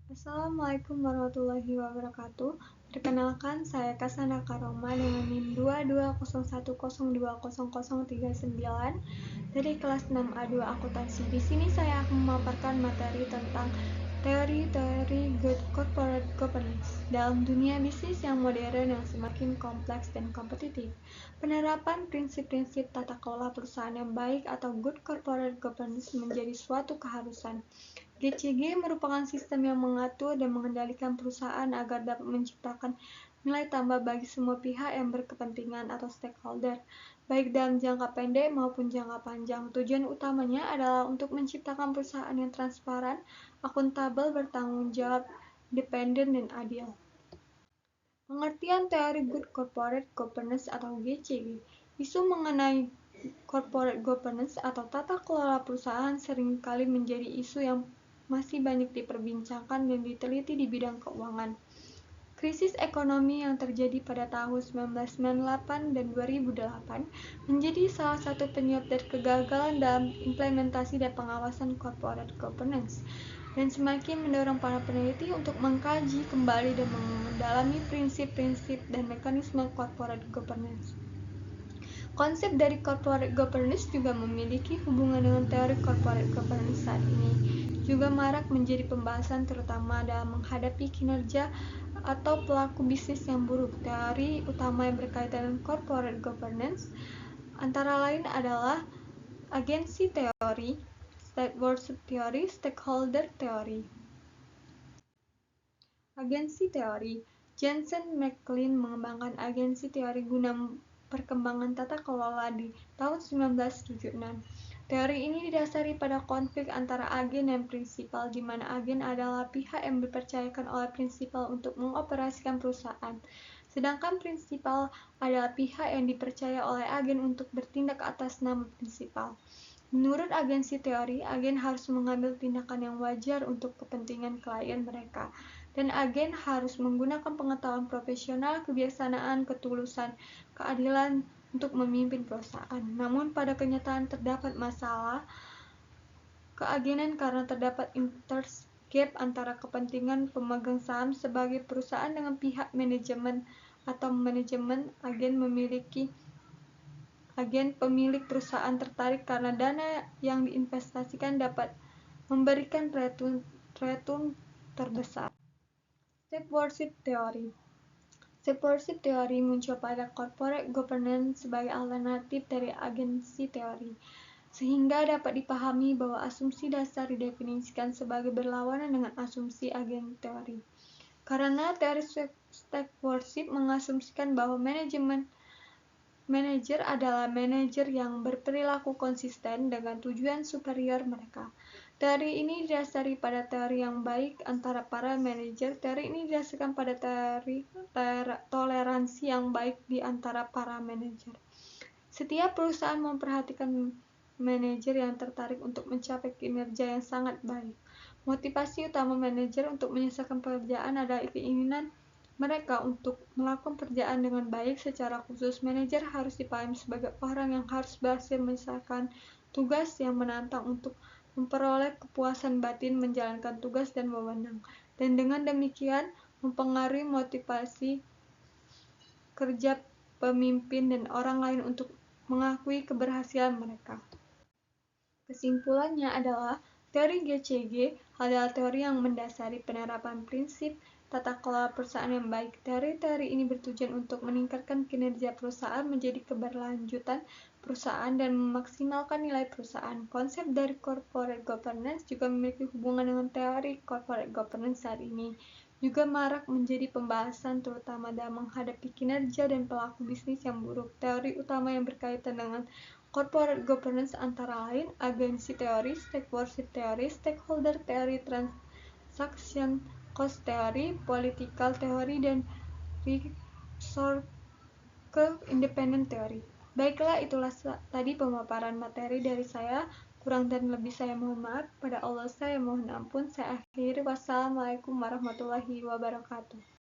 Assalamualaikum warahmatullahi wabarakatuh. Perkenalkan, saya Kasana Karoma dengan NIM 2201020039 dari kelas 6A2 Akuntansi. Di sini saya akan memaparkan materi tentang teori-teori good corporate governance dalam dunia bisnis yang modern yang semakin kompleks dan kompetitif. Penerapan prinsip-prinsip tata kelola perusahaan yang baik atau good corporate governance menjadi suatu keharusan. GCG merupakan sistem yang mengatur dan mengendalikan perusahaan agar dapat menciptakan nilai tambah bagi semua pihak yang berkepentingan atau stakeholder, baik dalam jangka pendek maupun jangka panjang. Tujuan utamanya adalah untuk menciptakan perusahaan yang transparan, akuntabel, bertanggung jawab, independen, dan adil. Pengertian teori Good Corporate Governance atau GCG. Isu mengenai corporate governance atau tata kelola perusahaan seringkali menjadi isu yang masih banyak diperbincangkan dan diteliti di bidang keuangan. Krisis ekonomi yang terjadi pada tahun 1998 dan 2008 menjadi salah satu penyebab dari kegagalan dalam implementasi dan pengawasan corporate governance, dan semakin mendorong para peneliti untuk mengkaji kembali dan mendalami prinsip-prinsip dan mekanisme corporate governance. Konsep dari corporate governance juga memiliki hubungan dengan teori corporate governance saat ini. Juga marak menjadi pembahasan terutama dalam menghadapi kinerja atau pelaku bisnis yang buruk. Teori utama yang berkaitan dengan corporate governance antara lain adalah agensi teori, stewardship teori, stakeholder teori. Agensi teori. Jensen McLean mengembangkan agensi teori guna perkembangan tata kelola di tahun 1976. Teori ini didasari pada konflik antara agen dan prinsipal, di mana agen adalah pihak yang dipercayakan oleh prinsipal untuk mengoperasikan perusahaan, sedangkan prinsipal adalah pihak yang dipercaya oleh agen untuk bertindak atas nama prinsipal. Menurut agensi teori, agen harus mengambil tindakan yang wajar untuk kepentingan klien mereka, dan agen harus menggunakan pengetahuan profesional, kebijaksanaan, ketulusan, keadilan untuk memimpin perusahaan. Namun pada kenyataan terdapat masalah keagenan karena terdapat interest gap antara kepentingan pemegang saham sebagai perusahaan dengan pihak manajemen atau manajemen. Agen pemilik perusahaan tertarik karena dana yang diinvestasikan dapat memberikan return terbesar. Stewardship teori. Stewardship teori muncul pada corporate governance sebagai alternatif dari agensi teori, sehingga dapat dipahami bahwa asumsi dasar didefinisikan sebagai berlawanan dengan asumsi agen teori. Karena teori stewardship mengasumsikan bahwa manajer adalah manajer yang berperilaku konsisten dengan tujuan superior mereka. Teori ini didasari pada teori yang baik antara para manajer. Teori ini didasarkan pada teori toleransi yang baik di antara para manajer. Setiap perusahaan memperhatikan manajer yang tertarik untuk mencapai kinerja yang sangat baik. Motivasi utama manajer untuk menyelesaikan pekerjaan adalah keinginan mereka untuk melakukan pekerjaan dengan baik. Secara khusus, manajer harus dipahami sebagai orang yang harus berhasil menyelesaikan tugas yang menantang untuk memperoleh kepuasan batin menjalankan tugas dan wewenang, dan dengan demikian mempengaruhi motivasi kerja pemimpin dan orang lain untuk mengakui keberhasilan mereka. Kesimpulannya adalah teori GCG adalah teori yang mendasari penerapan prinsip tata kelola perusahaan yang baik. Teori-teori ini bertujuan untuk meningkatkan kinerja perusahaan, menjadi keberlanjutan perusahaan, dan memaksimalkan nilai perusahaan. Konsep dari corporate governance juga memiliki hubungan dengan teori corporate governance saat ini. Juga marak menjadi pembahasan terutama dalam menghadapi kinerja dan pelaku bisnis yang buruk. Teori utama yang berkaitan dengan corporate governance antara lain agensi teori, stewardship teori, stakeholder teori, transaction cost teori, political teori, dan resource independent teori. Baiklah, itulah tadi pemaparan materi dari saya. Kurang dan lebih saya mohon maaf. Pada Allah saya mohon ampun. Saya akhiri. Wassalamualaikum warahmatullahi wabarakatuh.